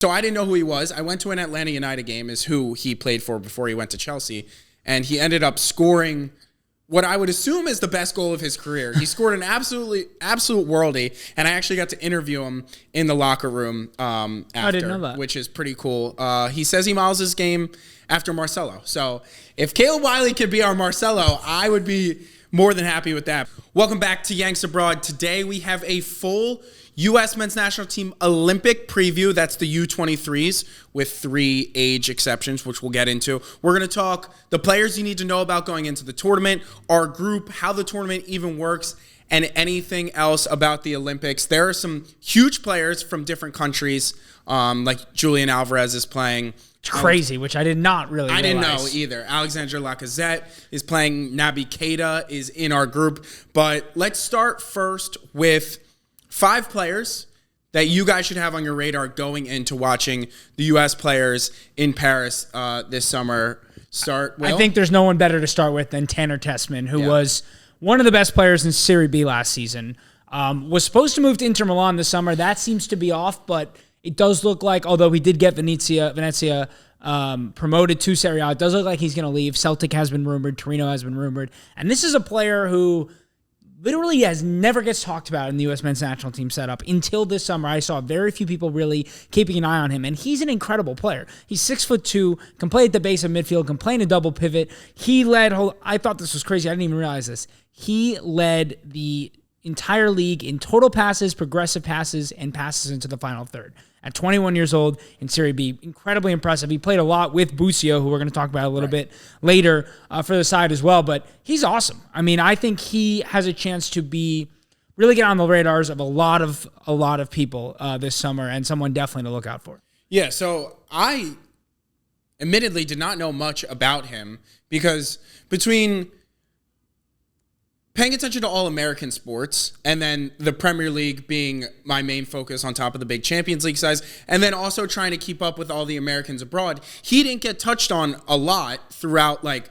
So I didn't know who he was. I went to an Atlanta United game, is who he played for before he went to Chelsea, and he ended up scoring what I would assume is the best goal of his career. He scored an absolute worldie, and I actually got to interview him in the locker room after, I didn't know that. which is pretty cool. He says he models his game after Marcelo. So if Caleb Wiley could be our Marcelo, I would be more than happy with that. Welcome back to Yanks Abroad. Today we have a full U.S. men's national team Olympic preview. That's the U23s with 3 age exceptions, which we'll get into. We're going to talk the players you need to know about going into the tournament, our group, how the tournament even works, and anything else about the Olympics. There are some huge players from different countries, like Julian Alvarez is playing. It's crazy, which I did not really realize. I didn't know either. Alexandre Lacazette is playing. Naby Keita is in our group. But let's start first with 5 players that you guys should have on your radar going into watching the U.S. players in Paris this summer. I think there's no one better to start with than Tanner Tessman, who was one of the best players in Serie B last season. Was supposed to move to Inter Milan this summer. That seems to be off, but it does look like, although he did get Venezia promoted to Serie A, it does look like he's going to leave. Celtic has been rumored. Torino has been rumored. And this is a player who literally never gets talked about in the U.S. men's national team setup. Until this summer, I saw very few people really keeping an eye on him, and he's an incredible player. He's 6'2", can play at the base of midfield, can play in a double pivot. He led, I thought this was crazy, I didn't even realize this. He led the entire league in total passes, progressive passes, and passes into the final third. At 21 years old in Serie B, incredibly impressive. He played a lot with Busio, who we're going to talk about a little bit later for the side as well, but he's awesome. I mean, I think he has a chance to really get on the radars of a lot of people this summer, and someone definitely to look out for. Yeah, so I admittedly did not know much about him because between paying attention to all American sports and then the Premier League being my main focus on top of the big Champions League size, and then also trying to keep up with all the Americans abroad, he didn't get touched on a lot throughout, like,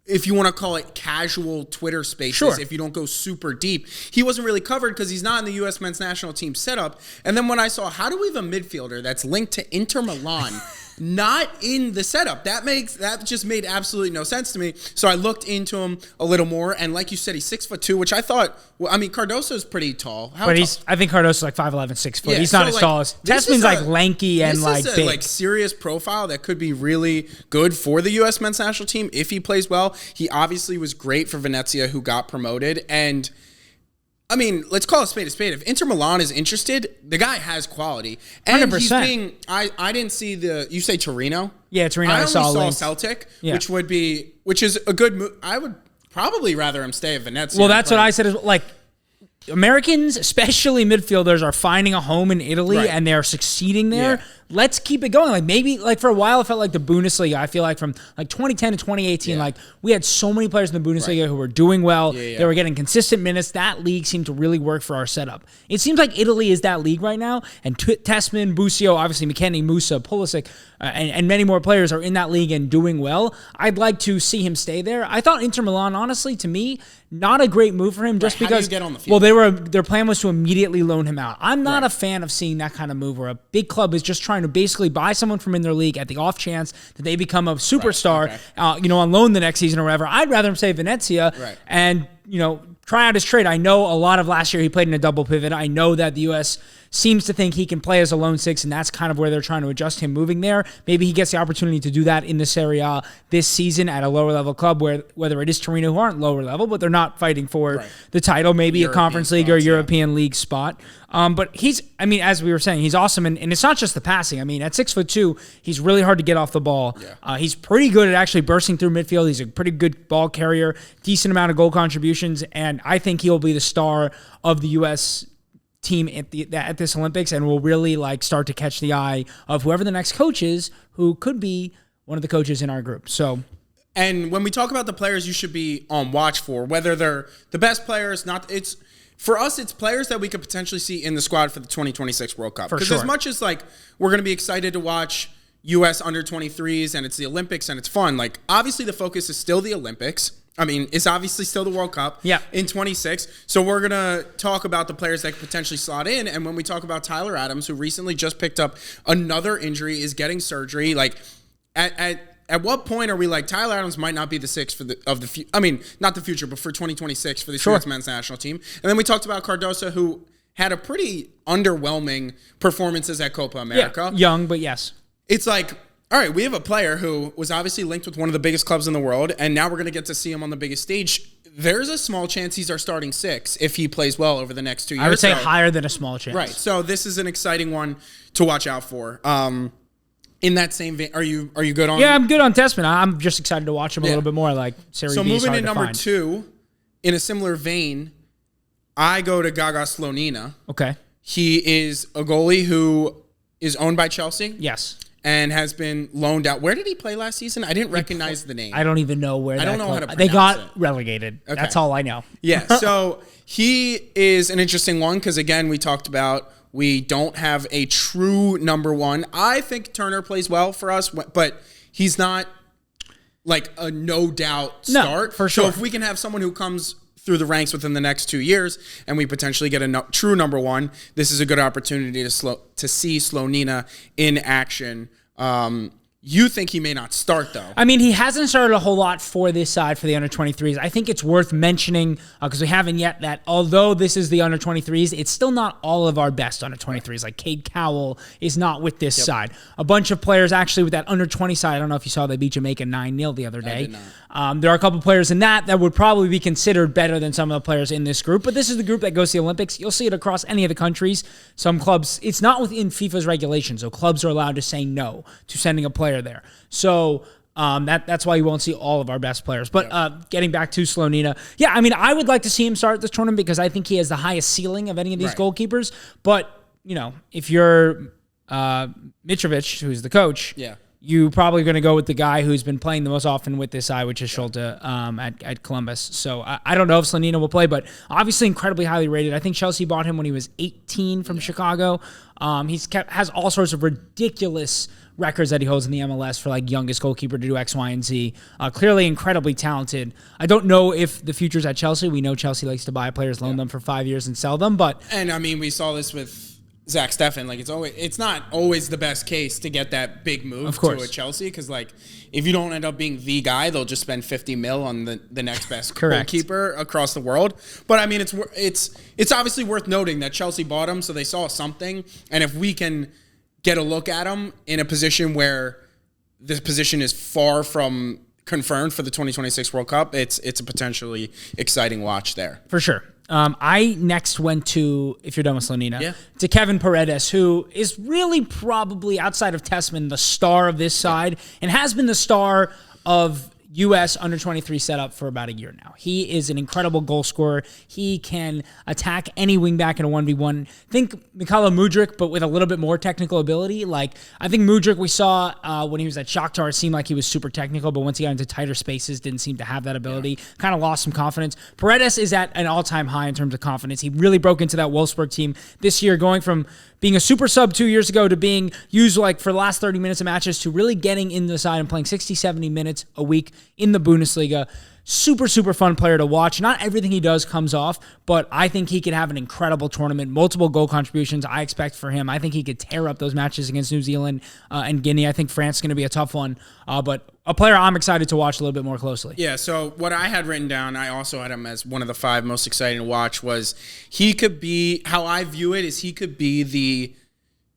if you want to call it casual Twitter spaces, sure. If you don't go super deep. He wasn't really covered because he's not in the U.S. men's national team setup. And then when I saw, how do we have a midfielder that's linked to Inter Milan not in the setup? That just made absolutely no sense to me. So I looked into him a little more, and like you said, he's 6'2", which I thought. Well, I mean, Cardoso's pretty tall. I think Cardoso's like 5'11", 6 foot. Yeah, he's not as tall as Tessman's like lanky and like big. This is a like serious profile that could be really good for the U.S. men's national team if he plays well. He obviously was great for Venezia, who got promoted, and I mean, let's call a spade a spade. If Inter Milan is interested, the guy has quality. And 100%. I didn't see you say Torino? Yeah, Torino. I only saw Celtic, which is a good move. I would probably rather him stay at Venezia. Well, that's what I said is like, Americans, especially midfielders, are finding a home in Italy and they are succeeding there. Yeah. Let's keep it going. Like maybe like for a while it felt like the Bundesliga. I feel like from like 2010 to 2018, like we had so many players in the Bundesliga who were doing well. They were getting consistent minutes. That league seemed to really work for our setup. It seems like Italy is that league right now. And Tessman, Busio, obviously McKennie, Musa, Pulisic, and many more players are in that league and doing well. I'd like to see him stay there. I thought Inter Milan, honestly, to me, not a great move for him just because. How do you get on the field? Well, their plan was to immediately loan him out. I'm not a fan of seeing that kind of move where a big club is just trying to basically buy someone from in their league at the off chance that they become a superstar, on loan the next season or whatever. I'd rather him stay at Venezia and, try out his trade. I know a lot of last year he played in a double pivot. I know that the U.S. seems to think he can play as a lone 6, and that's kind of where they're trying to adjust him moving there. Maybe he gets the opportunity to do that in the Serie A this season at a lower level club, whether it is Torino, who aren't lower level, but they're not fighting for the title, maybe European a Conference League or European League spot. But as we were saying, he's awesome, and it's not just the passing. I mean, at 6'2", he's really hard to get off the ball. Yeah. He's pretty good at actually bursting through midfield. He's a pretty good ball carrier, decent amount of goal contributions, and I think he'll be the star of the U.S. team at this Olympics, and will really start to catch the eye of whoever the next coach is, who could be one of the coaches in our group. So. And when we talk about the players you should be on watch for, whether they're the best players, for us, it's players that we could potentially see in the squad for the 2026 World Cup. Because as much as we're going to be excited to watch U.S. under 23s and it's the Olympics and it's fun, obviously the focus is still the Olympics. I mean, it's obviously still the World Cup in 26. So we're going to talk about the players that could potentially slot in. And when we talk about Tyler Adams, who recently just picked up another injury, is getting surgery, like at what point are we like, Tyler Adams might not be the six not the future, but for 2026 for the U.S. men's national team. And then we talked about Cardoso, who had a pretty underwhelming performances at Copa America. Yeah, young, but yes. It's like, all right, we have a player who was obviously linked with one of the biggest clubs in the world, and now we're going to get to see him on the biggest stage. There's a small chance he's our starting six if he plays well over the next 2 years. I would say higher than a small chance. Right. So this is an exciting one to watch out for. In that same vein, are you good on? Yeah, I'm good on Tessman. I'm just excited to watch him a little bit more. Like Serie So B is moving hard to to number find. 2, in a similar vein, I go to Gaga Slonina. Okay. He is a goalie who is owned by Chelsea. Yes. And has been loaned out. Where did he play last season? I didn't recognize the name. I don't even know where. I don't know how to pronounce They got it. relegated. Okay. That's all I know. Yeah. So he is an interesting one because, again, we talked about we don't have a true number one. I think Turner plays well for us, but he's not like a no doubt start. No, for sure. So if we can have someone who comes through the ranks within the next 2 years, and we potentially get a true number one, this is a good opportunity to see Slonina in action. You think he may not start, though? I mean, he hasn't started a whole lot for this side for the under-23s. I think it's worth mentioning, because we haven't yet, that although this is the under-23s, it's still not all of our best under-23s. Like, Cade Cowell is not with this side. A bunch of players, actually, with that under-20 side, I don't know if you saw they beat Jamaica 9-0 the other day. I did not. There are a couple players in that would probably be considered better than some of the players in this group, but this is the group that goes to the Olympics. You'll see it across any of the countries. Some clubs, it's not within FIFA's regulations, so clubs are allowed to say no to sending a player there. So that's why you won't see all of our best players. But getting back to Slonina, yeah, I mean, I would like to see him start this tournament because I think he has the highest ceiling of any of these goalkeepers. But, you know, if you're Mitrovic, who's the coach, you probably going to go with the guy who's been playing the most often with this side, which is Schulte at Columbus. So I don't know if Slonina will play, but obviously incredibly highly rated. I think Chelsea bought him when he was 18 from Chicago. Has all sorts of ridiculous records that he holds in the MLS for like youngest goalkeeper to do X, Y, and Z. Clearly incredibly talented. I don't know if the future's at Chelsea. We know Chelsea likes to buy players, loan them for 5 years, and sell them. And I mean, we saw this with Zach Steffen. Like it's not always the best case to get that big move to a Chelsea because like if you don't end up being the guy, they'll just spend $50 million on the next best goalkeeper across the world. But I mean, it's obviously worth noting that Chelsea bought him, so they saw something. And if we can get a look at him in a position where this position is far from confirmed for the 2026 World Cup, it's a potentially exciting watch there. For sure. I next went to, if you're done with Slonina, to Kevin Paredes, who is really probably, outside of Tessman, the star of this side and has been the star of U.S. under-23 setup for about a year now. He is an incredible goal scorer. He can attack any wingback in a 1v1. Think Mykhailo Mudryk, but with a little bit more technical ability. Like, I think Mudryk we saw when he was at Shakhtar, it seemed like he was super technical, but once he got into tighter spaces, didn't seem to have that ability. Kind of lost some confidence. Paredes is at an all-time high in terms of confidence. He really broke into that Wolfsburg team this year, going from being a super sub 2 years ago to being used like for the last 30 minutes of matches to really getting in the side and playing 60, 70 minutes a week in the Bundesliga. Super, super fun player to watch. Not everything he does comes off, but I think he could have an incredible tournament. Multiple goal contributions I expect for him. I think he could tear up those matches against New Zealand and Guinea. I think France is going to be a tough one, but a player I'm excited to watch a little bit more closely. Yeah, so what I had written down, I also had him as one of the 5 most exciting to watch, was he could be, how I view it is he could be the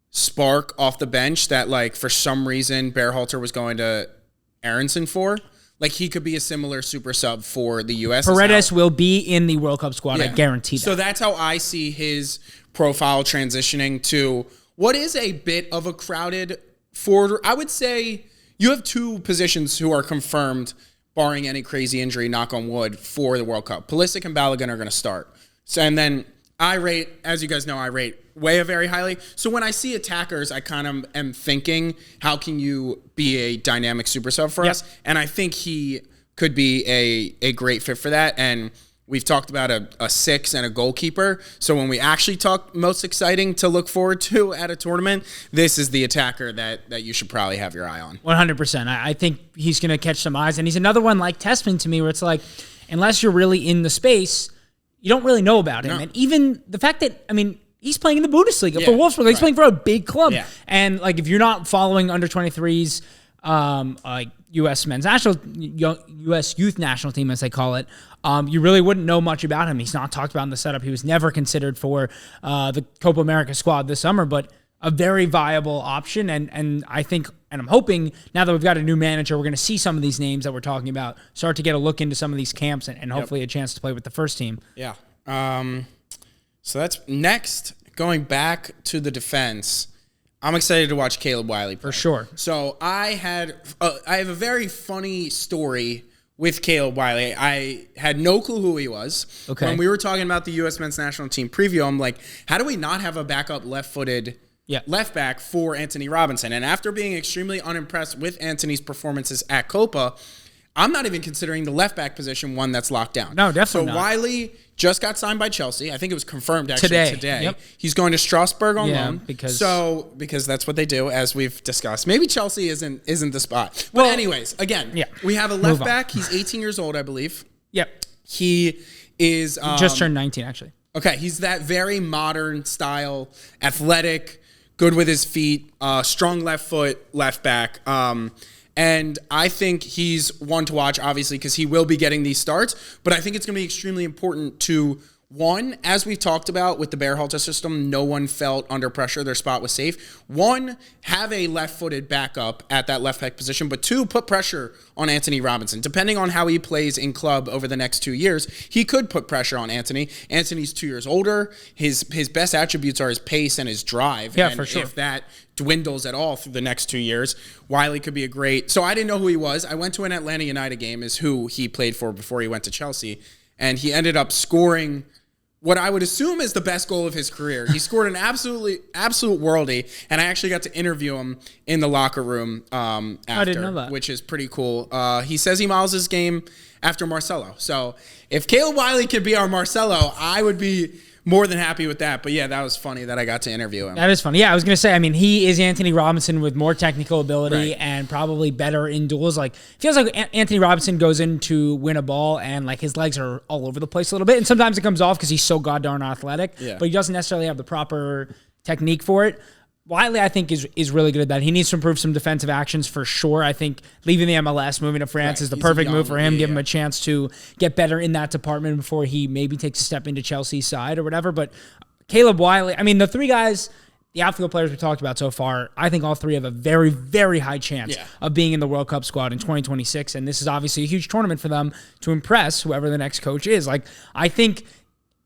spark off the bench that, like, for some reason Berhalter was going to Aronson for. Like, he could be a similar super sub for the U.S. Paredes will be in the World Cup squad, I guarantee that. So that's how I see his profile transitioning to what is a bit of a crowded forward. I would say you have 2 positions who are confirmed, barring any crazy injury, knock on wood, for the World Cup. Pulisic and Balogun are going to start. So, and then I rate, as you guys know, I rate Weah very highly. So when I see attackers, I kind of am thinking, how can you be a dynamic super sub for us? And I think he could be a great fit for that. And we've talked about a 6 and a goalkeeper. So when we actually talk most exciting to look forward to at a tournament, this is the attacker that you should probably have your eye on. 100%. I think he's going to catch some eyes. And he's another one like Tessman to me where it's like, unless you're really in the space, you don't really know about him. No. And even the fact that, I mean, he's playing in the Bundesliga for Wolfsburg. He's playing for a big club. Yeah. And like if you're not following under 23s, like U.S. men's national, U.S. youth national team, as they call it, you really wouldn't know much about him. He's not talked about in the setup. He was never considered for the Copa America squad this summer, but a very viable option. And I think, and I'm hoping now that we've got a new manager, we're going to see some of these names that we're talking about start to get a look into some of these camps and hopefully a chance to play with the first team. Yeah. So that's next. Going back to the defense, I'm excited to watch Caleb Wiley play. For sure. So I have a very funny story with Caleb Wiley. I had no clue who he was. Okay. When we were talking about the U.S. men's national team preview, I'm like, how do we not have a backup left-footed left back for Anthony Robinson? And after being extremely unimpressed with Anthony's performances at Copa, I'm not even considering the left back position one that's locked down. No, definitely not. So Wiley just got signed by Chelsea. I think it was confirmed actually today. Yep. He's going to Strasbourg on loan. Because that's what they do, as we've discussed. Maybe Chelsea isn't the spot. But anyways, again, we have a left back. He's 18 years old, I believe. Yep. He is just turned 19 actually. Okay, he's that very modern style, athletic, good with his feet, strong left foot, left back. And I think he's one to watch, obviously, because he will be getting these starts. But I think it's going to be extremely important to, one, as we've talked about with the Bearhalter system, no one felt under pressure. Their spot was safe. One, have a left-footed backup at that left back position. But two, put pressure on Anthony Robinson. Depending on how he plays in club over the next 2 years, he could put pressure on Anthony. Anthony's 2 years older. His best attributes are his pace and his drive. Yeah, and for sure. If that dwindles at all through the next 2 years, Wiley could be a great. So I didn't know who he was. I went to an Atlanta United game, is who he played for before he went to Chelsea, and he ended up scoring what I would assume is the best goal of his career. He scored an absolute worldie, and I actually got to interview him in the locker room after, I didn't know that. Which is pretty cool. He says he models his game after Marcelo. So if Caleb Wiley could be our Marcelo, I would be more than happy with that. But yeah, that was funny that I got to interview him. That is funny. Yeah, I was going to say, I mean, he is Anthony Robinson with more technical ability and probably better in duels. Like, feels like Anthony Robinson goes in to win a ball and like his legs are all over the place a little bit. And sometimes it comes off because he's so goddamn athletic, but he doesn't necessarily have the proper technique for it. Wiley, I think, is really good at that. He needs to improve some defensive actions for sure. I think leaving the MLS, moving to France is the perfect move for him. Give him a chance to get better in that department before he maybe takes a step into Chelsea's side or whatever. But Caleb Wiley, I mean, the three guys, the outfield players we talked about so far, I think all three have a very, very high chance of being in the World Cup squad in 2026. And this is obviously a huge tournament for them to impress whoever the next coach is. Like, I think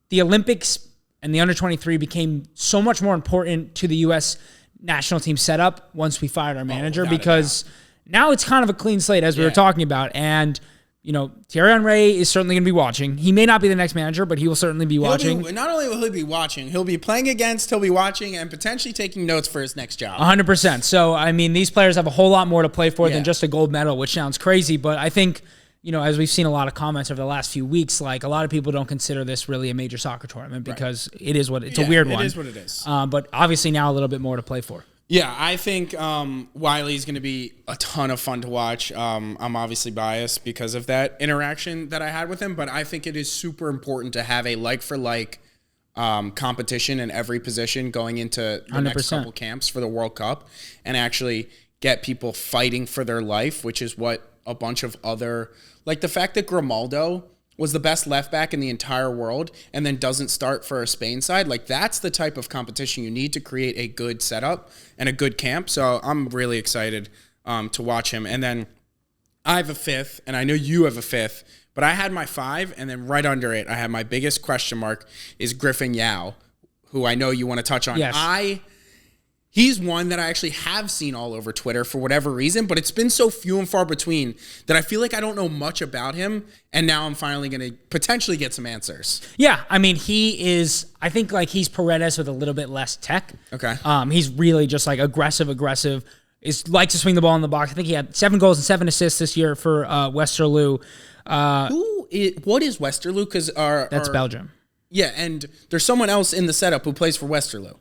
the Olympics and the under-23 became so much more important to the U.S. national team setup once we fired our manager, because now it's kind of a clean slate, as we were talking about. And, you know, Thierry Henry is certainly going to be watching. He may not be the next manager, but he will certainly be watching. Not only will he be watching, he'll be playing against, he'll be watching, and potentially taking notes for his next job. 100%. So, I mean, these players have a whole lot more to play for than just a gold medal, which sounds crazy. But I think, you know, as we've seen a lot of comments over the last few weeks, like a lot of people don't consider this really a major soccer tournament because it is it's a weird one. It is what it is. But obviously now a little bit more to play for. Yeah, I think Wiley's going to be a ton of fun to watch. I'm obviously biased because of that interaction that I had with him, but I think it is super important to have a like-for-like competition in every position going into the 100%. Next couple camps for the World Cup and actually get people fighting for their life, which is what a bunch of other... Like the fact that Grimaldo was the best left back in the entire world and then doesn't start for a Spain side, like that's the type of competition you need to create a good setup and a good camp. So I'm really excited to watch him. And then I have a fifth, and I know you have a fifth, but I had my 5, and then right under it, I have my biggest question mark is Griffin Yao, who I know you want to touch on. Yes. He's one that I actually have seen all over Twitter for whatever reason, but it's been so few and far between that I feel like I don't know much about him, and now I'm finally going to potentially get some answers. Yeah, I mean, he is, I think, like, he's Paredes with a little bit less tech. Okay. He's really just, like, aggressive, likes to swing the ball in the box. I think he had 7 goals and 7 assists this year for Westerlo. what is Westerlo? Because That's Belgium. Yeah, and there's someone else in the setup who plays for Westerlo.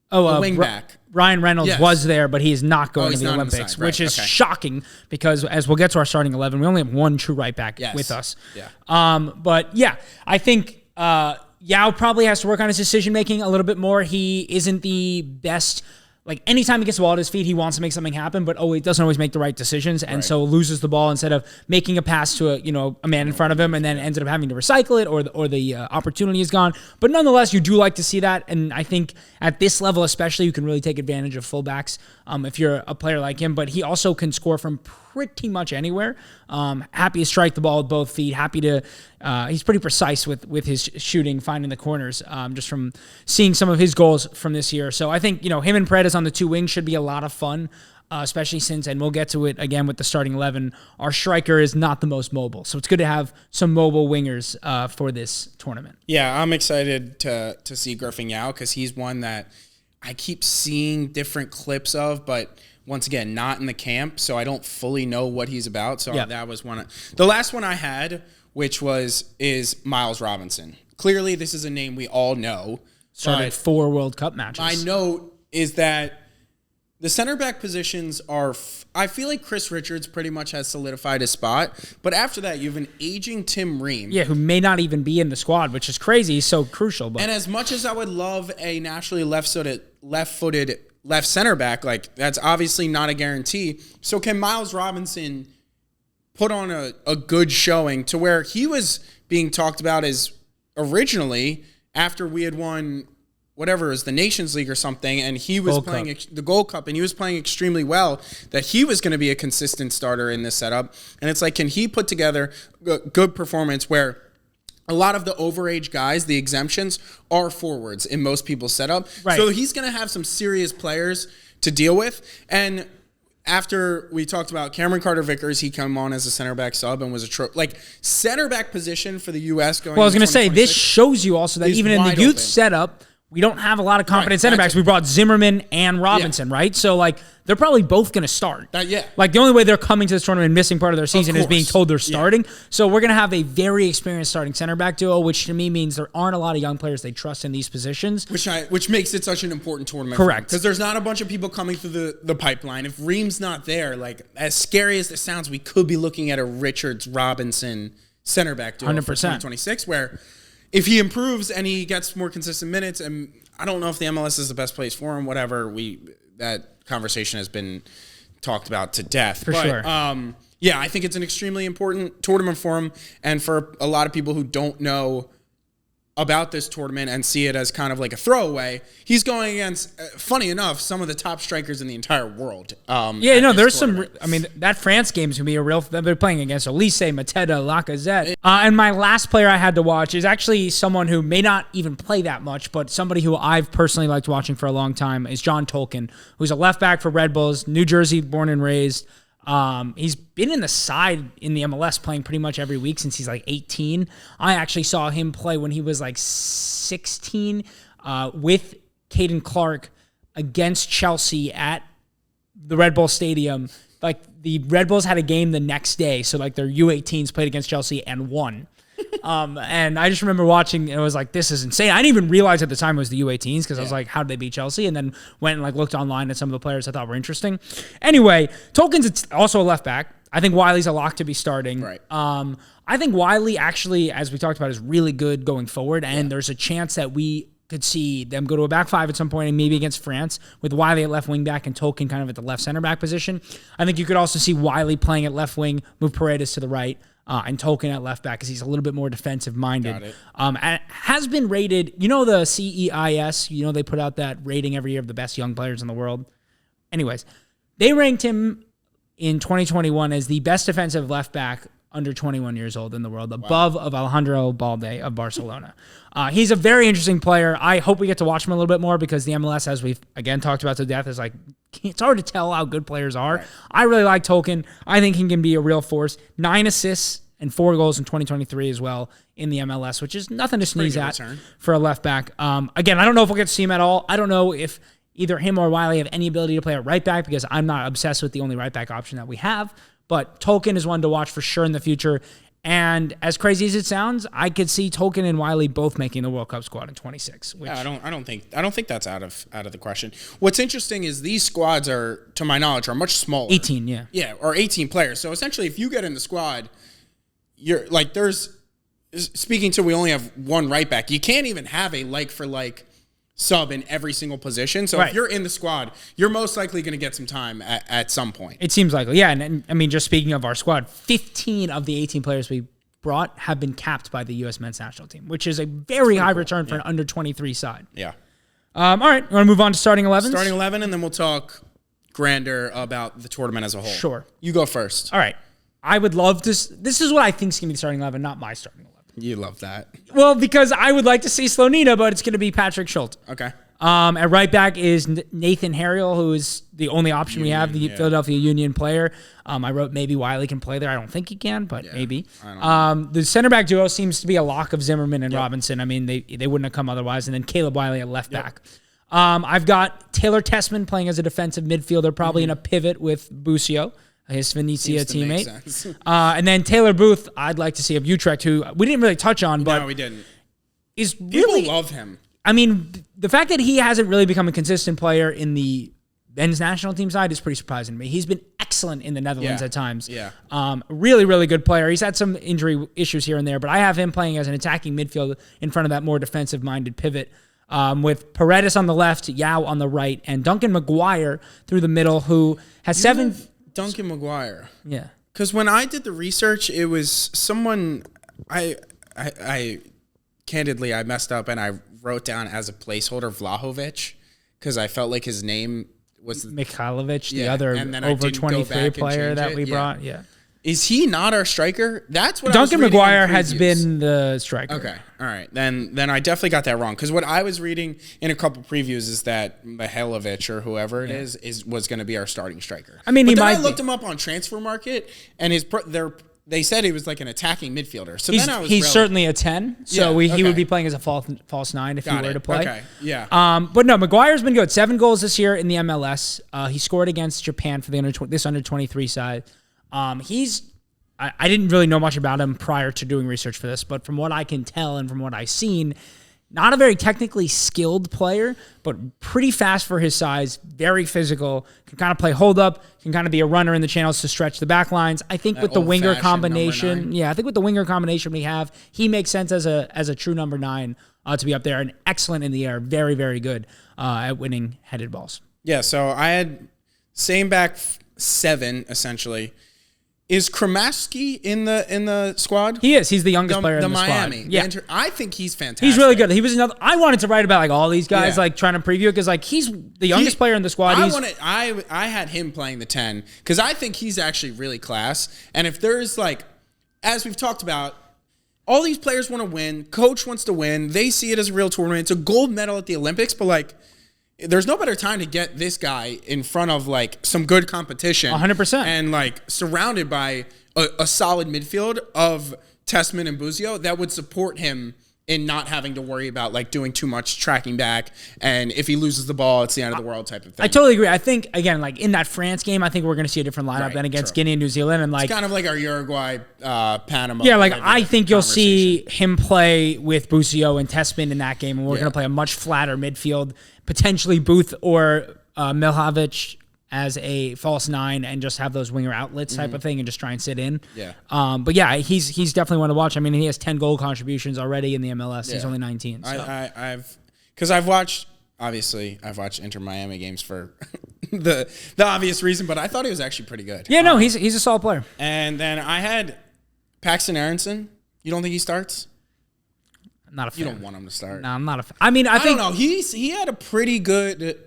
Oh, wingback. Ryan Reynolds was there, but he is not going to the not Olympics, right, which is okay. shocking because as we'll get to our starting 11, we only have one true right back with us. Yeah. But yeah, I think Yao probably has to work on his decision making a little bit more. He isn't the best. Like, anytime he gets the ball at his feet, he wants to make something happen, but he doesn't always make the right decisions, and so loses the ball instead of making a pass to a man in front of him, and then ended up having to recycle it, or the opportunity is gone. But nonetheless, you do like to see that, and I think at this level especially, you can really take advantage of fullbacks if you're a player like him. But he also can score from pretty much anywhere. Happy to strike the ball with both feet. Happy to. He's pretty precise with his shooting, finding the corners. Just from seeing some of his goals from this year. So I think him and Paredes on the two wings should be a lot of fun, especially since, and we'll get to it again with the starting 11. Our striker is not the most mobile, so it's good to have some mobile wingers for this tournament. Yeah, I'm excited to see Griffin Yao because he's one that I keep seeing different clips of, but once again, not in the camp, so I don't fully know what he's about. So that was one. The last one I had, which is Miles Robinson. Clearly, this is a name we all know. Started 4 World Cup matches. My note is that the center back positions are. I feel like Chris Richards pretty much has solidified his spot, but after that, you have an aging Tim Ream. Yeah, who may not even be in the squad, which is crazy. He's so crucial. But. And as much as I would love a naturally left-footed left center back, like that's obviously not a guarantee. So can Miles Robinson put on a good showing to where he was being talked about as originally after we had won whatever it was, the Nations League or something, and he was playing the Gold Cup, and he was playing extremely well, that he was going to be a consistent starter in this setup. And it's like, can he put together a good performance where a lot of the overage guys, the exemptions, are forwards in most people's setup. Right. So he's going to have some serious players to deal with. And after we talked about Cameron Carter-Vickers, he came on as a center back sub and was a center back position for the U.S. going. Well, I was going to say, this shows you also that even in the youth setup, we don't have a lot of competent center backs. We brought Zimmerman and Robinson, right? So, like, they're probably both going to start. Like, the only way they're coming to this tournament and missing part of their season is being told they're starting. So, we're going to have a very experienced starting center back duo, which to me means there aren't a lot of young players they trust in these positions. Which makes it such an important tournament. Correct. Because there's not a bunch of people coming through the pipeline. If Ream's not there, like, as scary as it sounds, we could be looking at a Richards-Robinson center back duo 100%. For 2026, where if he improves and he gets more consistent minutes, and I don't know if the MLS is the best place for him, whatever, that conversation has been talked about to death. For sure. Yeah, I think it's an extremely important tournament for him, and for a lot of people who don't know about this tournament and see it as kind of like a throwaway, he's going against, funny enough, some of the top strikers in the entire world. There's tournament. That France game is going to be a real. They're playing against Elise, Mateta, Lacazette. And my last player I had to watch is actually someone who may not even play that much, but somebody who I've personally liked watching for a long time is John Tolkin, who's a left back for Red Bulls, New Jersey born and raised. He's been in the side in the MLS playing pretty much every week since he's like 18. I actually saw him play when he was like 16 with Caden Clark against Chelsea at the Red Bull Stadium. Like, the Red Bulls had a game the next day, so like their U18s played against Chelsea and won. And I just remember watching, and it was like, this is insane. I didn't even realize at the time it was the U18s because I was like, how did they beat Chelsea? And then went and like looked online at some of the players I thought were interesting. Anyway, Tolkien's also a left back. I think Wiley's a lock to be starting. Right. I think Wiley actually, as we talked about, is really good going forward, and there's a chance that we could see them go to a back five at some point, and maybe against France with Wiley at left wing back and Tolkien kind of at the left center back position. I think you could also see Wiley playing at left wing, move Paredes to the right, and Tolkien at left back because he's a little bit more defensive minded. Has been rated, the CEIS, they put out that rating every year of the best young players in the world. Anyways, they ranked him in 2021 as the best defensive left back under 21 years old in the world, above of Alejandro Balde of Barcelona. He's a very interesting player. I hope we get to watch him a little bit more because the MLS, as we've again talked about to death, is like, it's hard to tell how good players are. Right. I really like Tolkien. I think he can be a real force. 9 assists and 4 goals in 2023 as well in the MLS, which is nothing to sneeze at for a left back. Again, I don't know if we'll get to see him at all. I don't know if either him or Wiley have any ability to play at right back because I'm not obsessed with the only right back option that we have. But Tolkien is one to watch for sure in the future. And as crazy as it sounds, I could see Tolkien and Wiley both making the World Cup squad in 26. Which I don't think that's out of the question. What's interesting is these squads are, to my knowledge, are much smaller. 18, yeah. Yeah, or 18 players. So essentially, if you get in the squad, you're like, speaking to, we only have one right back. You can't even have a like for like sub in every single position. So if you're in the squad, you're most likely going to get some time at some point. It seems likely. Yeah, and I mean, just speaking of our squad, 15 of the 18 players we brought have been capped by the U.S. men's national team, which is a very high return for an under 23 side. Yeah. All right, you want to move on to starting 11? Starting 11, and then we'll talk grander about the tournament as a whole. Sure. You go first. All right. I would love to. This is what I think is going to be starting 11, not my starting 11. You love that. Well, because I would like to see Slonina, but it's going to be Patrick Schulte. Okay. At right back is Nathan Harriel, who is the only option we have, the Philadelphia Union player. I wrote maybe Wiley can play there. I don't think he can, but maybe. The center back duo seems to be a lock of Zimmerman and Robinson. I mean, they wouldn't have come otherwise. And then Caleb Wiley at left back. I've got Taylor Tessman playing as a defensive midfielder, probably in a pivot with Busio, his Venezia teammate. And then Taylor Booth, I'd like to see of Utrecht, who we didn't really touch on, but no, we didn't. People love him. I mean, the fact that he hasn't really become a consistent player in the men's national team side is pretty surprising to me. He's been excellent in the Netherlands at times. Yeah. Really, really good player. He's had some injury issues here and there, but I have him playing as an attacking midfield in front of that more defensive-minded pivot with Paredes on the left, Yao on the right, and Duncan McGuire through the middle, who has Duncan McGuire. Yeah. Because when I did the research, it was someone I candidly, I messed up and I wrote down as a placeholder Vlahovic because I felt like his name was Mikhailovic, the other over 23 player that we brought. Yeah. Is he not our striker? That's what Duncan I was reading McGuire has been the striker. Okay. All right. Then I definitely got that wrong. Because what I was reading in a couple previews is that Mihailovic or whoever it is was going to be our starting striker. I mean, I looked him up on Transfer Market, and they said he was like an attacking midfielder. So he's certainly a 10. So he would be playing as a false 9 if he were to play. Okay. Yeah. But no, McGuire's been good. 7 goals this year in the MLS. He scored against Japan for the under 23 side. I didn't really know much about him prior to doing research for this, but from what I can tell and from what I've seen, not a very technically skilled player, but pretty fast for his size, very physical, can kind of play hold up, can kind of be a runner in the channels to stretch the back lines. I think with the winger combination, we have, he makes sense as a true number 9 to be up there and excellent in the air, very, very good at winning headed balls. Yeah, so I had same back 7 essentially. Is Kramaski in the squad? He is. He's the youngest player in the Miami squad. Yeah. I think he's fantastic. He's really good. He was another. I wanted to write about like all these guys, like trying to preview it because like he's the youngest player in the squad. I had him playing the 10 because I think he's actually really class. And if there's like, as we've talked about, all these players want to win. Coach wants to win. They see it as a real tournament. It's a gold medal at the Olympics, but like, there's no better time to get this guy in front of like some good competition. 100%. And like surrounded by a solid midfield of Tessman and Busio that would support him in not having to worry about like doing too much tracking back. And if he loses the ball, it's the end of the world type of thing. I totally agree. I think, again, like in that France game, I think we're going to see a different lineup than against Guinea and New Zealand. And like, it's kind of like our Uruguay, Panama. Yeah, like I think you'll see him play with Busio and Tessman in that game. And we're going to play a much flatter midfield, potentially Booth or Milhovic as a false 9 and just have those winger outlets type of thing and just try and sit in. Yeah. But yeah, he's definitely one to watch. I mean, he has 10 goal contributions already in the MLS. Yeah. He's only 19. So. I've watched Inter Miami games for the obvious reason, but I thought he was actually pretty good. Yeah, no, he's a solid player. And then I had Paxton Aronson. You don't think he starts? I'm not a fan. You don't want him to start. No, I'm not a fan. I mean, I think don't know. He had a pretty good,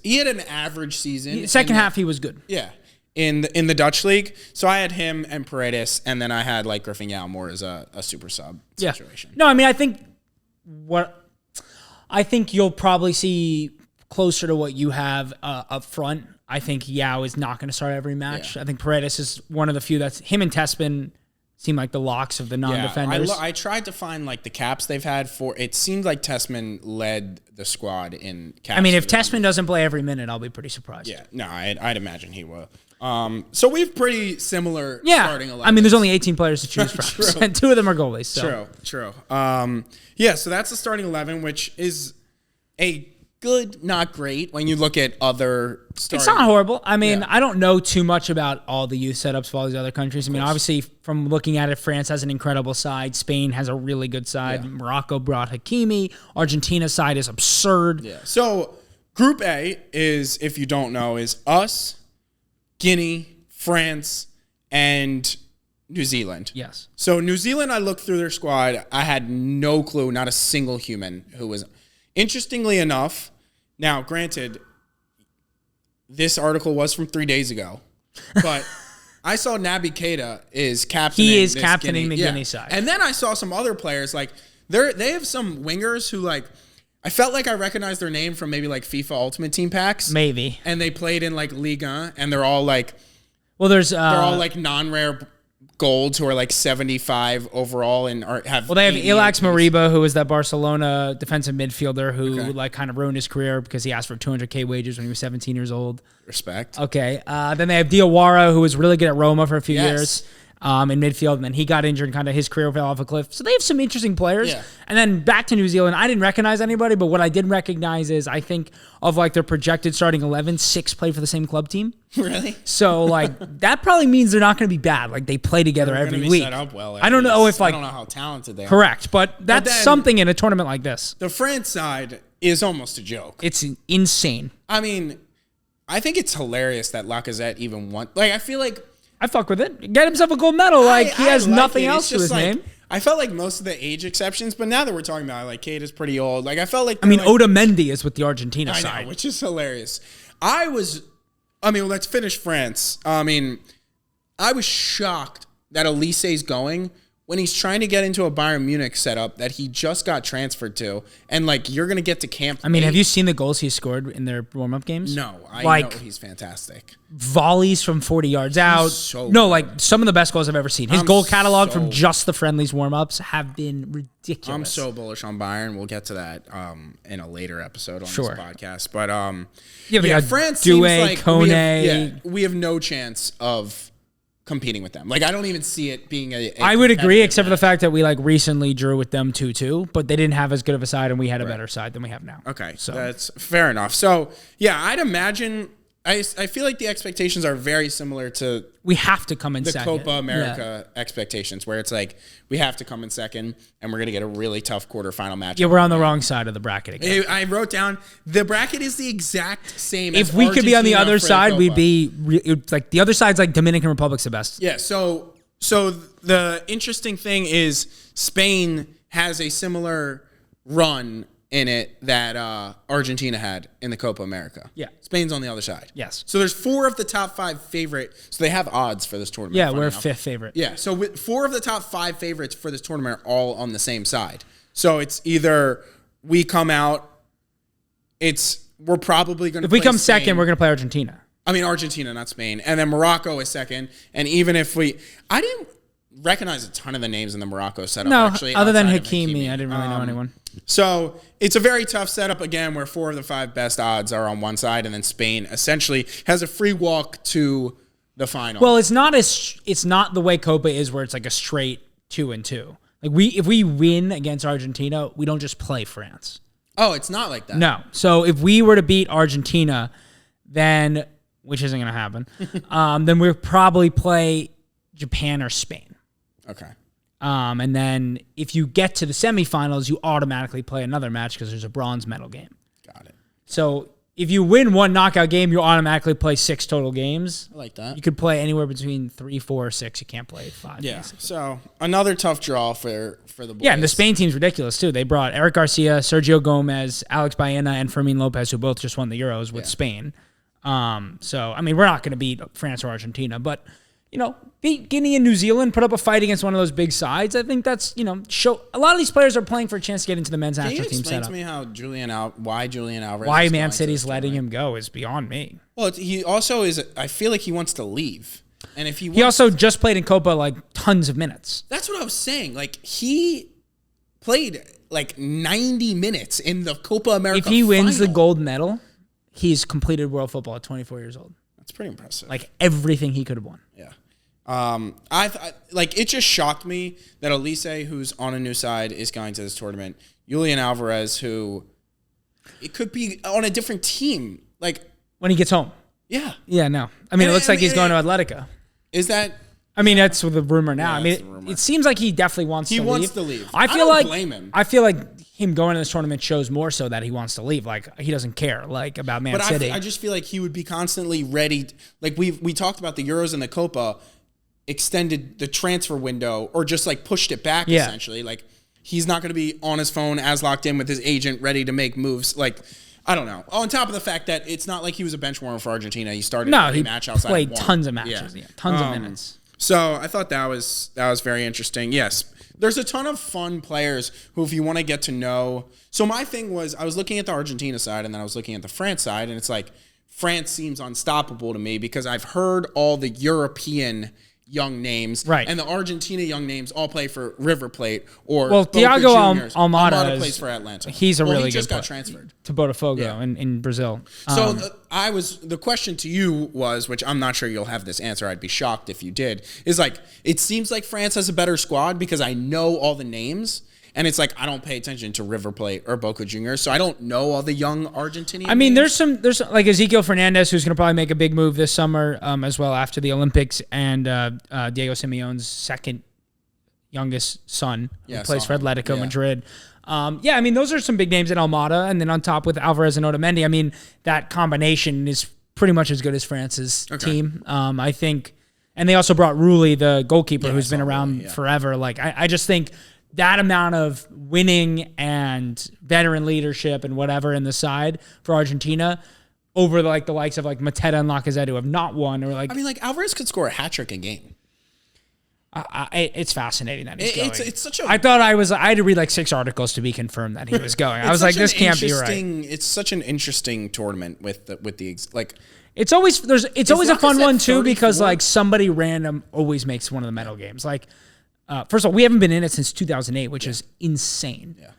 he had an average season. Second half, he was good. Yeah. In the Dutch league. So I had him and Paredes, and then I had like Griffin Yao more as a super sub situation. No, I mean, I think you'll probably see closer to what you have up front. I think Yao is not going to start every match. Yeah. I think Paredes is one of the few that's him and Tessman seem like the locks of the non-defenders. Yeah, I tried to find like the caps they've had for. It seemed like Tessman led the squad in caps. I mean, if Tessman doesn't play every minute, I'll be pretty surprised. Yeah, no, I'd imagine he will. So we have pretty similar starting 11. I mean, there's only 18 players to choose from, and 2 of them are goalies. So. True. Yeah, so that's the starting 11, which is a good, not great when you look at other starting. It's not horrible. I mean, I don't know too much about all the youth setups for all these other countries. I mean, obviously, from looking at it, France has an incredible side. Spain has a really good side. Yeah. Morocco brought Hakimi. Argentina's side is absurd. Yeah. So Group A is, if you don't know, is us, Guinea, France, and New Zealand. Yes. So New Zealand, I looked through their squad. I had no clue, not a single human who was. Interestingly enough, now granted, this article was from 3 days ago, but I saw Naby Keita is captaining. He is captaining the Guinea side. And then I saw some other players like they have some wingers who like I felt like I recognized their name from maybe like FIFA Ultimate Team packs. Maybe. And they played in like Liga, and they're all like they're all like non-rare golds who are like 75 overall and have. Well, they have Ilax Mariba, who is that Barcelona defensive midfielder who like kind of ruined his career because he asked for 200K wages when he was 17 years old. Respect. Okay. Then they have Diawara, who was really good at Roma for a few years. In midfield, and then he got injured and kind of his career fell off a cliff. So they have some interesting players. Yeah. And then back to New Zealand, I didn't recognize anybody, but what I did recognize is I think of like their projected starting 11, 6 play for the same club team. Really? So like that probably means they're not going to be bad. Like they play together every week. Set up well, I don't know if like I don't know how talented they are. Correct, but that's something in a tournament like this. The France side is almost a joke. It's insane. I mean, I think it's hilarious that Lacazette even won. Like I feel like I fuck with it. Get himself a gold medal. Like he has nothing else to his name. I felt like most of the age exceptions, but now that we're talking about it, like Kate is pretty old. Like I felt like Otamendi is with the Argentina side, I know, which is hilarious. Let's finish France. I was shocked that Elise's going when he's trying to get into a Bayern Munich setup that he just got transferred to, and like you're gonna get to camp. Have you seen the goals he scored in their warm-up games? No, I know he's fantastic. Volleys from 40 yards out. Some of the best goals I've ever seen. His goal catalog from just the friendlies warm-ups have been ridiculous. I'm so bullish on Bayern. We'll get to that in a later episode on this podcast. But France seems like we have no chance of competing with them. Like I don't even see it being a I would agree, except for the fact that we like recently drew with them 2-2, but they didn't have as good of a side and we had a better side than we have now. Okay, so that's fair enough. So yeah, I'd imagine I feel like the expectations are very similar to we have to come in the second. Copa America expectations, where it's like we have to come in second and we're gonna get a really tough quarterfinal match. Yeah, we're on the wrong side of the bracket again. I wrote down the bracket is the exact same. If we could be on the other side, we'd be like the other side's like Dominican Republic's the best. Yeah. So the interesting thing is Spain has a similar run in it that Argentina had in the Copa America. Yeah. Spain's on the other side. Yes. So there's 4 of the top 5 favorite. So they have odds for this tournament. Yeah, we're 5th favorite. Yeah. So 4 of the top 5 favorites for this tournament are all on the same side. So it's either we come out, we're probably going to If we come second, we're going to play Argentina. Argentina, not Spain. And then Morocco is second. And even if I didn't recognize a ton of the names in the Morocco setup. No, actually, other than Hakimi, I didn't really know anyone. So it's a very tough setup again, where 4 of the 5 best odds are on one side, and then Spain essentially has a free walk to the final. Well, it's not the way Copa is, where it's like a straight 2-2. Like if we win against Argentina, we don't just play France. Oh, it's not like that. No. So if we were to beat Argentina, then which isn't going to happen, then we'll probably play Japan or Spain. Okay. And then if you get to the semifinals, you automatically play another match because there's a bronze medal game. Got it. So if you win one knockout game, you automatically play 6 total games. I like that. You could play anywhere between 3, 4, or 6. You can't play 5. Yeah. Basically. So another tough draw for the boys. Yeah, and the Spain team's ridiculous too. They brought Eric Garcia, Sergio Gomez, Alex Baena, and Fermin Lopez, who both just won the Euros with Spain. So we're not going to beat France or Argentina, but beat Guinea and New Zealand, put up a fight against one of those big sides. I think that's, show a lot of these players are playing for a chance to get into the men's national team setup. Explain to me why Julian Alvarez why Man City's letting him go is beyond me. Well, he also is, I feel like he wants to leave. And if he also just played in Copa like tons of minutes. That's what I was saying. Like he played like 90 minutes in the Copa America. If he wins the final. gold medal, he's completed world football at 24 years old. That's pretty impressive. Like everything he could have won. Yeah. I like it just shocked me that Elise, who's on a new side, is going to this tournament. Julian Alvarez, who it could be on a different team. Like when he gets home. Yeah. Yeah, no. I mean, it looks like he's going to Atletico. Is that? I mean, that's the rumor now. Yeah, I mean, it seems like he definitely wants to leave. He wants to leave. I don't blame him. I feel like him going to this tournament shows more so that he wants to leave. Like he doesn't care like about Man City. I just feel like he would be constantly ready. Like we talked about the Euros and the Copa extended the transfer window or just like pushed it back essentially. Like he's not going to be on his phone as locked in with his agent ready to make moves. Like I don't know. On top of the fact that it's not like he was a bench warmer for Argentina. He started every match outside. Played tons of matches. Yeah, tons of minutes. So I thought that was very interesting. Yes, there's a ton of fun players who, if you want to get to know. So my thing was, I was looking at the Argentina side and then I was looking at the France side, and it's like France seems unstoppable to me because I've heard all the European young names, right? And the Argentina young names all play for River Plate or Thiago Almada plays for Atlanta. He's a really good. He just player. got transferred to Botafogo in Brazil. So the question to you was, which I'm not sure you'll have this answer. I'd be shocked if you did. Is like it seems like France has a better squad because I know all the names. And it's like I don't pay attention to River Plate or Boca Juniors, so I don't know all the young Argentinian. I mean, names. there's like Ezekiel Fernandez, who's going to probably make a big move this summer as well after the Olympics, and Diego Simeone's second youngest son, who plays for Atletico Madrid. I mean, those are some big names in Almada, and then on top with Alvarez and Otamendi. I mean, that combination is pretty much as good as France's team. I think, and they also brought Rulli, the goalkeeper, who's been around forever. Like, I just think that amount of winning and veteran leadership and whatever in the side for Argentina over like the likes of like Mateta and Lacazette who have not won, or like, I mean, like Alvarez could score a hat trick a game. It's fascinating that he's going. It's such a. I thought I had to read like 6 articles to be confirmed that he was going. I was like, this can't be right. It's such an interesting tournament with the like. It's always a fun one too 34? because like somebody random always makes one of the medal games. Like, first of all, we haven't been in it since 2008, which is insane. Yeah.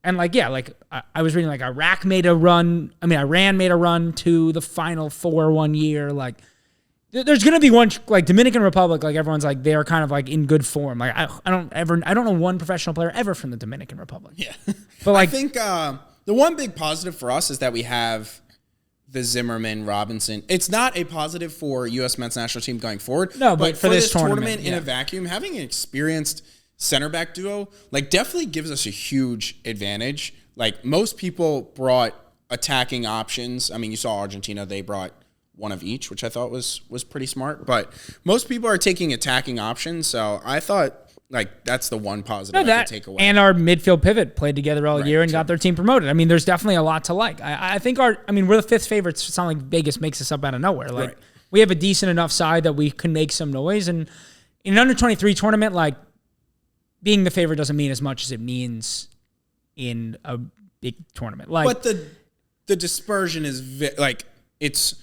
And like, I was reading like Iran made a run to the Final Four one year. Like, there's gonna be one like Dominican Republic. Like everyone's like they're kind of like in good form. Like I don't know one professional player ever from the Dominican Republic. Yeah, but like I think the one big positive for us is that we have the Zimmerman Robinson. It's not a positive for U.S. men's national team going forward. No, but for this tournament in a vacuum, having an experienced center back duo like definitely gives us a huge advantage. Like most people brought attacking options. I mean, you saw Argentina; they brought one of each, which I thought was pretty smart. But most people are taking attacking options, so I thought like that's the one positive I could take away. And our midfield pivot played together all year and got their team promoted. I mean, there's definitely a lot to like. I think we're the 5th favorites. It's not like Vegas makes us up out of nowhere. Like we have a decent enough side that we can make some noise. And in an under-23 tournament, like being the favorite doesn't mean as much as it means in a big tournament. Like, but the dispersion is it's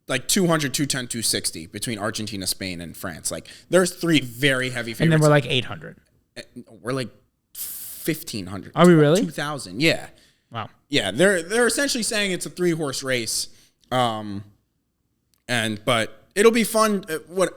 like 200, 210, 260 between Argentina, Spain, and France. Like, there's 3 very heavy favorites. And then we're like 800. We're like 1,500. Are we really? 2,000, yeah. Wow. Yeah, they're essentially saying it's a 3-horse race. But it'll be fun.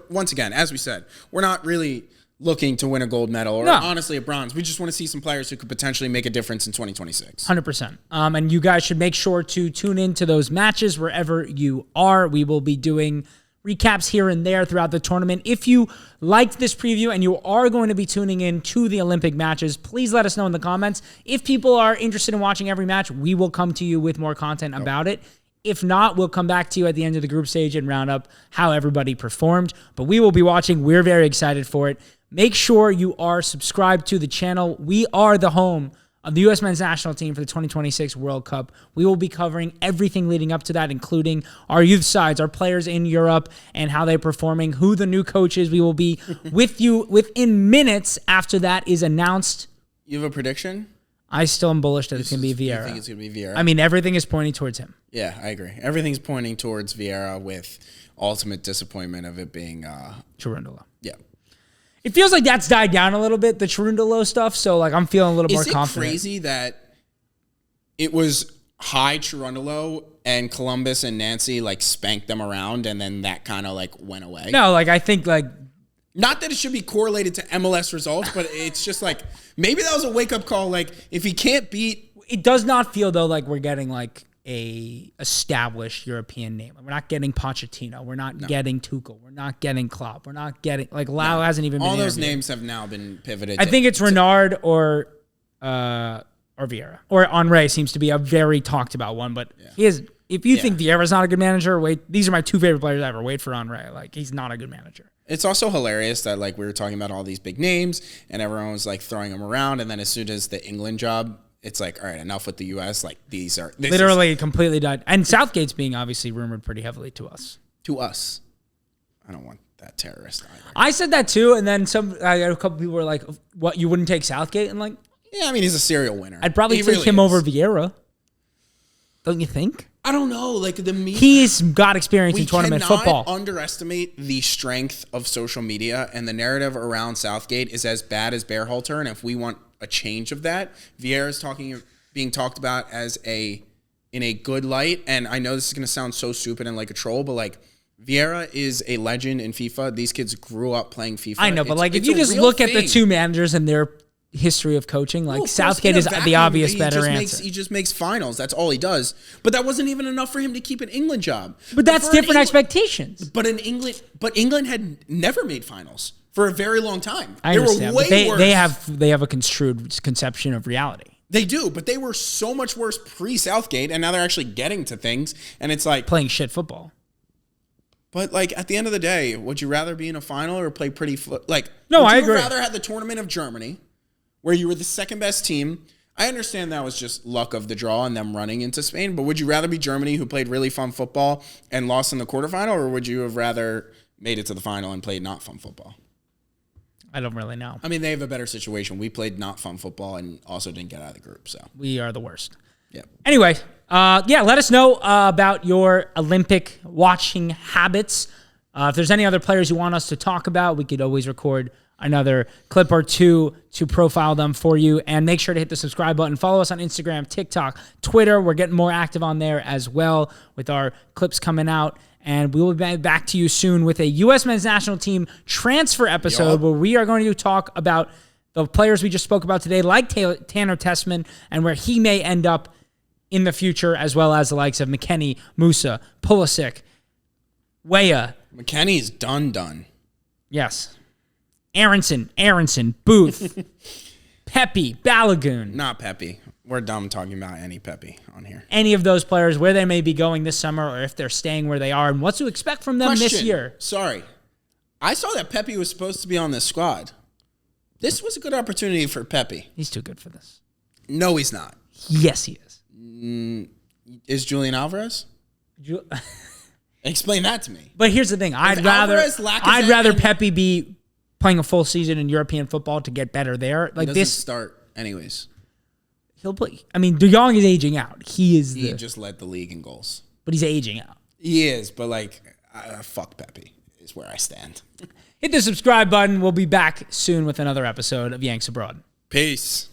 Once again, as we said, we're not really looking to win a gold medal or honestly a bronze. We just want to see some players who could potentially make a difference in 2026. 100%. And you guys should make sure to tune into those matches wherever you are. We will be doing recaps here and there throughout the tournament. If you liked this preview and you are going to be tuning in to the Olympic matches, please let us know in the comments. If people are interested in watching every match, we will come to you with more content about it. If not, we'll come back to you at the end of the group stage and round up how everybody performed. But we will be watching. We're very excited for it. Make sure you are subscribed to the channel. We are the home of the U.S. men's national team for the 2026 World Cup. We will be covering everything leading up to that, including our youth sides, our players in Europe, and how they're performing, who the new coach is. We will be with you within minutes after that is announced. You have a prediction? I still am bullish that it's going to be Vieira. You think it's going to be Vieira? I mean, everything is pointing towards him. Yeah, I agree. Everything's pointing towards Vieira with ultimate disappointment of it being Cherundolo. Yeah. It feels like that's died down a little bit, the Cherundolo stuff, so like I'm feeling a little more confident. Is it crazy that it was high Cherundolo and Columbus and Nancy like spanked them around and then that kind of like went away? No, like I think like not that it should be correlated to MLS results, but it's just like maybe that was a wake-up call. Like if he can't beat, it does not feel though like we're getting like a established European name. We're not getting Pochettino. We're not getting Tuchel. We're not getting Klopp. We're not getting like Lau hasn't even been all those interviewed. names have now been pivoted. I think it's Renard or Vieira or Henry seems to be a very talked about one. But he is. If you think Vieira's not a good manager, wait. These are my two favorite players ever. Wait for Henry. Like he's not a good manager. It's also hilarious that like we were talking about all these big names and everyone was like throwing them around, and then as soon as the England job, it's like, all right, enough with the U.S. Like this literally completely died. And Southgate's being obviously rumored pretty heavily to us. To us, I don't want that terrorist either. I said that too, and then a couple people were like, "What? You wouldn't take Southgate?" And like, yeah, I mean he's a serial winner. I'd probably take him over Vieira. Don't you think? I don't know. Like the media, he's got experience in tournament football. We cannot underestimate the strength of social media, and the narrative around Southgate is as bad as Bearhalter. And if we want a change of that, Vieira is being talked about as in a good light. And I know this is going to sound so stupid and like a troll, but like Vieira is a legend in FIFA. These kids grew up playing FIFA. I know, but like if you just look at the two managers and their history of coaching, like Southgate is the obvious better answer. He just makes finals. That's all he does. But that wasn't even enough for him to keep an England job. But that's different expectations. But England had never made finals for a very long time. I understand. Were way worse. They have a construed conception of reality. They do, but they were so much worse pre-Southgate, and now they're actually getting to things, and it's like playing shit football. But like at the end of the day, would you rather be in a final or play pretty No, I agree. Would you rather have the tournament of Germany, where you were the second best team? I understand that was just luck of the draw and them running into Spain, but would you rather be Germany, who played really fun football and lost in the quarterfinal, or would you have rather made it to the final and played not fun football? I don't really know. I mean, they have a better situation. We played not fun football and also didn't get out of the group. So we are the worst. Yeah. Anyway, let us know about your Olympic watching habits. If there's any other players you want us to talk about, we could always record another clip or two to profile them for you. And make sure to hit the subscribe button. Follow us on Instagram, TikTok, Twitter. We're getting more active on there as well with our clips coming out. And we will be back to you soon with a U.S. men's national team transfer episode where we are going to talk about the players we just spoke about today, like Tanner Tessman, and where he may end up in the future, as well as the likes of McKennie, Musa, Pulisic, Weah. McKennie's done. Yes. Aronson, Booth, Pepe, Balogun. Not Pepe. We're dumb talking about any Pepe on here. Any of those players, where they may be going this summer, or if they're staying where they are, and what to expect from them this year. Sorry. I saw that Pepe was supposed to be on this squad. This was a good opportunity for Pepe. He's too good for this. No, he's not. Yes, he is. Is Julian Alvarez? Explain that to me. But here's the thing. I'd rather Pepe be playing a full season in European football to get better there. Like this start anyways. He'll play. I mean, De Jong is aging out. He just led the league in goals. But he's aging out. He is, but like, fuck Pepe is where I stand. Hit the subscribe button. We'll be back soon with another episode of Yanks Abroad. Peace.